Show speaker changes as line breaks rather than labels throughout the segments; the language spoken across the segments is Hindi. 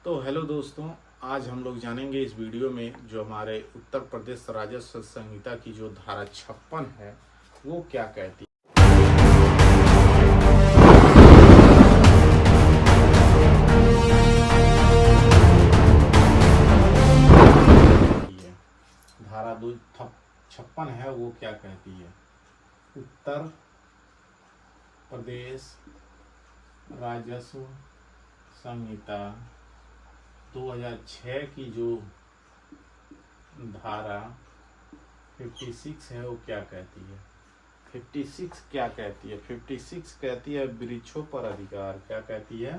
तो हेलो दोस्तों, आज हम लोग जानेंगे इस वीडियो में जो हमारे उत्तर प्रदेश राजस्व संहिता की जो धारा 56 है वो क्या कहती है। धारा 56 है वो क्या कहती है। उत्तर प्रदेश राजस्व संहिता 2006 की जो धारा 56 है वो क्या कहती है। 56 क्या कहती है? 56 कहती है वृक्षों पर अधिकार। क्या कहती है?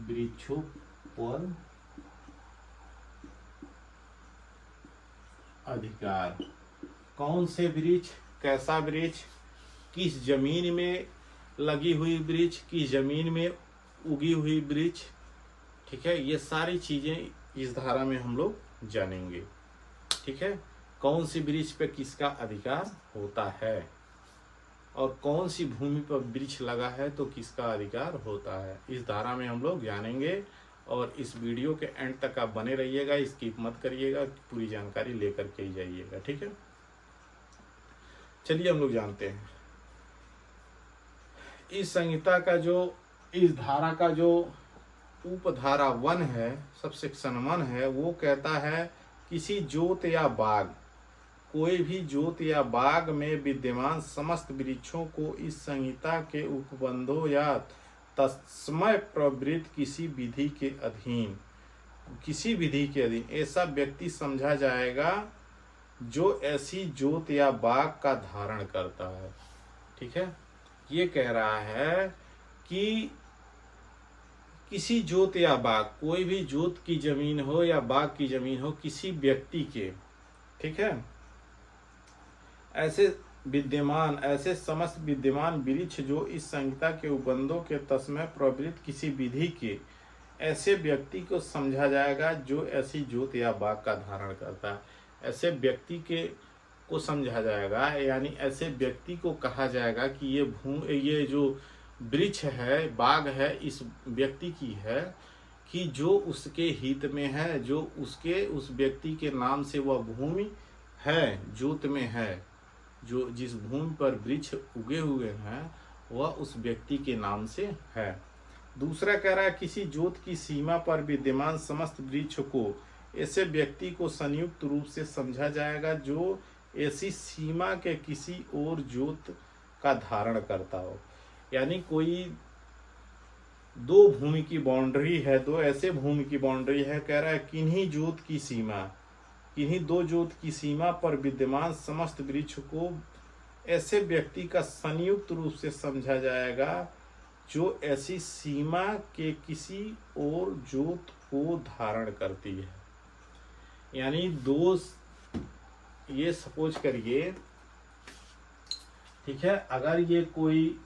वृक्षों पर अधिकार। कौन से वृक्ष, कैसा वृक्ष, किस जमीन में लगी हुई वृक्ष, किस जमीन में उगी हुई वृक्ष, ठीक है, ये सारी चीजें इस धारा में हम लोग जानेंगे। ठीक है, कौन सी वृक्ष पे किसका अधिकार होता है और कौन सी भूमि पर वृक्ष लगा है तो किसका अधिकार होता है, इस धारा में हम लोग जानेंगे। और इस वीडियो के एंड तक आप बने रहिएगा, स्किप मत करिएगा, पूरी जानकारी लेकर के ही जाइएगा। ठीक है, चलिए हम लोग जानते हैं इस संहिता का जो, इस धारा का जो उपधारा 1 है, सब सेक्शन 1 है, वो कहता है किसी जोत या बाग, कोई भी जोत या बाग में विद्यमान समस्त वृक्षों को इस संहिता के उपबंधों या तत्समय प्रवृत्त किसी विधि के अधीन, किसी विधि के अधीन ऐसा व्यक्ति समझा जाएगा जो ऐसी जोत या बाग का धारण करता है। ठीक है, ये कह रहा है कि किसी जोत या बाग, कोई भी जोत की जमीन हो या बाग की जमीन हो, किसी व्यक्ति के, ठीक है, ऐसे समस्त विद्यमान वृक्ष जो इस संहिता के उपबंधों के तत्समय प्रवृत्त किसी विधि के, ऐसे व्यक्ति को समझा जाएगा जो ऐसी जोत या बाग का धारण करता है। ऐसे व्यक्ति को समझा जाएगा, यानी ऐसे व्यक्ति को कहा जाएगा कि ये जो वृक्ष है, बाग है, इस व्यक्ति की है कि जो उसके हित में है, जो उस व्यक्ति के नाम से वह भूमि है, जोत में है, जो जिस भूमि पर वृक्ष उगे हुए हैं वह उस व्यक्ति के नाम से है। दूसरा कह रहा है किसी जोत की सीमा पर विद्यमान समस्त वृक्ष को ऐसे व्यक्ति को संयुक्त रूप से समझा जाएगा जो ऐसी सीमा के किसी और जोत का धारण करता हो। यानी कोई दो भूमि की बाउंड्री है, दो ऐसे भूमि की बाउंड्री है, कह रहा है किन्हीं जोत की सीमा, किन्हीं दो जोत की सीमा पर विद्यमान समस्त वृक्ष को ऐसे व्यक्ति का संयुक्त रूप से समझा जाएगा जो ऐसी सीमा के किसी और जोत को धारण करती है। यानी दो, ये सपोज करिए, ठीक है, अगर ये कोई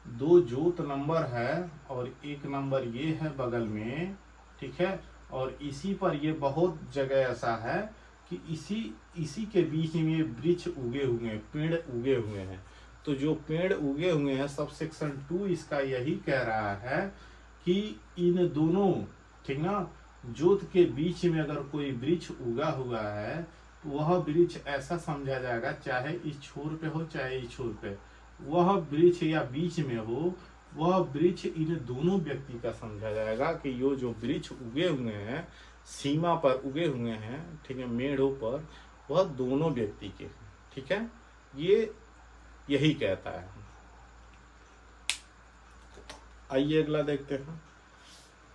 दो जोत नंबर है और एक नंबर ये है बगल में, ठीक है, और इसी पर ये बहुत जगह ऐसा है कि इसी के बीच में वृक्ष उगे हुए हैं, पेड़ उगे हुए हैं। तो जो पेड़ उगे हुए हैं, सब सेक्शन 2 इसका यही कह रहा है कि इन दोनों, ठीक ना, जोत के बीच में अगर कोई वृक्ष उगा हुआ है तो वह वृक्ष ऐसा समझा जाएगा, चाहे इस छोर पे हो चाहे इस छोर पे, वह वृक्ष या बीच में हो, वह वृक्ष इन दोनों व्यक्ति का समझा जाएगा कि ये जो वृक्ष उगे हुए हैं, सीमा पर उगे हुए हैं, ठीक है, मेढ़ों पर, वह दोनों व्यक्ति के, ठीक है, ये यही कहता है। आइए अगला देखते हैं।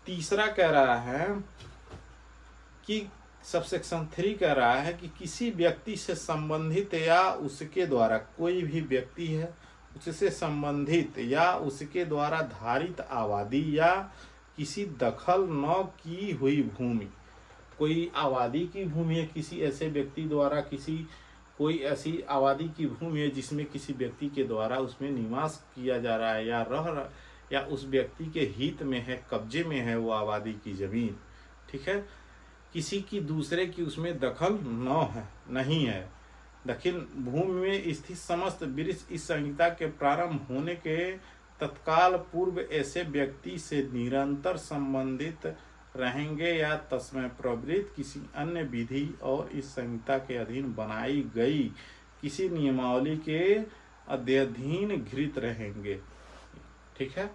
तीसरा कह रहा है कि सबसेक्शन 3 कह रहा है कि किसी व्यक्ति से संबंधित या उसके द्वारा, कोई भी व्यक्ति है उससे संबंधित या उसके द्वारा धारित आबादी या किसी दखल न की हुई भूमि, कोई आबादी की भूमि है किसी ऐसे व्यक्ति द्वारा, कोई ऐसी आबादी की भूमि है जिसमें किसी व्यक्ति के द्वारा उसमें निवास किया जा रहा है या उस व्यक्ति के हित में है, कब्जे में है वो आबादी की जमीन, ठीक है, किसी की दूसरे की उसमें दखल नहीं है, दक्षिण भूमि में स्थित समस्त वृक्ष इस संहिता के प्रारंभ होने के तत्काल पूर्व ऐसे व्यक्ति से निरंतर संबंधित रहेंगे या तस्मै प्रवृत्त किसी अन्य विधि और इस संहिता के अधीन बनाई गई किसी नियमावली के अध्ययन घृत रहेंगे। ठीक है,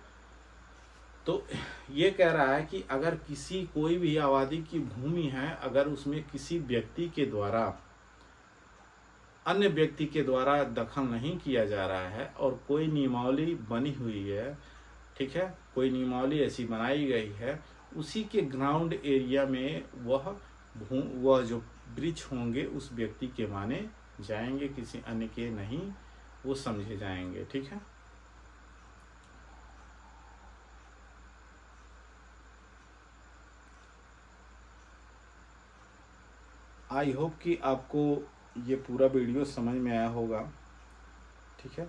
तो ये कह रहा है कि अगर किसी कोई भी आबादी की भूमि है, अगर उसमें किसी व्यक्ति के द्वारा अन्य व्यक्ति के द्वारा दखल नहीं किया जा रहा है और कोई नियमावली बनी हुई है, ठीक है, कोई नियमावली ऐसी बनाई गई है, उसी के ग्राउंड एरिया में वह जो वृक्ष होंगे उस व्यक्ति के माने जाएंगे, किसी अन्य के नहीं वो समझे जाएंगे। ठीक है, आई होप कि आपको ये पूरा वीडियो समझ में आया होगा। ठीक है,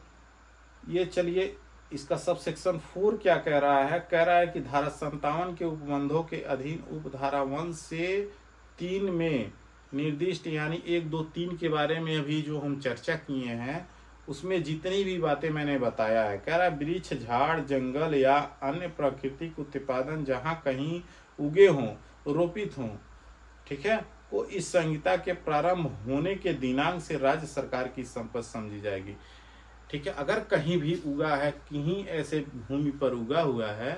ये चलिए इसका सब सेक्शन 4 क्या कह रहा है। कह रहा है कि धारा 57 के उपबंधों के अधीन उपधारा 1 से 3 में निर्दिष्ट, यानी 1, 2, 3 के बारे में अभी जो हम चर्चा किए हैं उसमें जितनी भी बातें मैंने बताया है। कह रहा है वृक्ष, झाड़, जंगल या अन्य प्राकृतिक उत्पादन जहाँ कहीं उगे हों, रोपित हों, ठीक है, वो इस संहिता के प्रारंभ होने के दिनांक से राज्य सरकार की संपत्ति समझी जाएगी। ठीक है, अगर कहीं भी उगा है, कहीं ऐसे भूमि पर उगा हुआ है,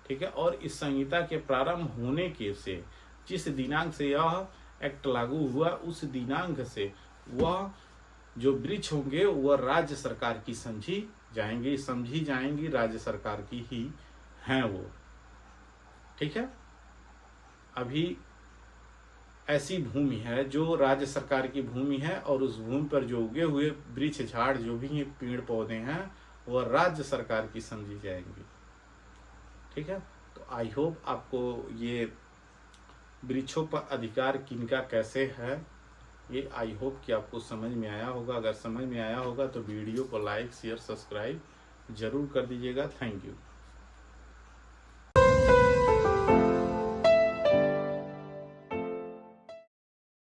ठीक है, और इस संहिता के प्रारंभ होने के से जिस दिनांक से यह एक्ट लागू हुआ उस दिनांक से वह जो वृक्ष होंगे वह राज्य सरकार की समझी जाएंगी, राज्य सरकार की ही हैं वो। ठीक है, अभी ऐसी भूमि है जो राज्य सरकार की भूमि है और उस भूमि पर जो उगे हुए वृक्ष, झाड़, जो भी पेड़ पौधे हैं वह राज्य सरकार की समझी जाएंगी। ठीक है, तो आई होप आपको ये वृक्षों पर अधिकार किनका कैसे है ये आई होप कि आपको समझ में आया होगा। अगर समझ में आया होगा तो वीडियो को लाइक, शेयर, सब्सक्राइब जरूर कर दीजिएगा। Thank you.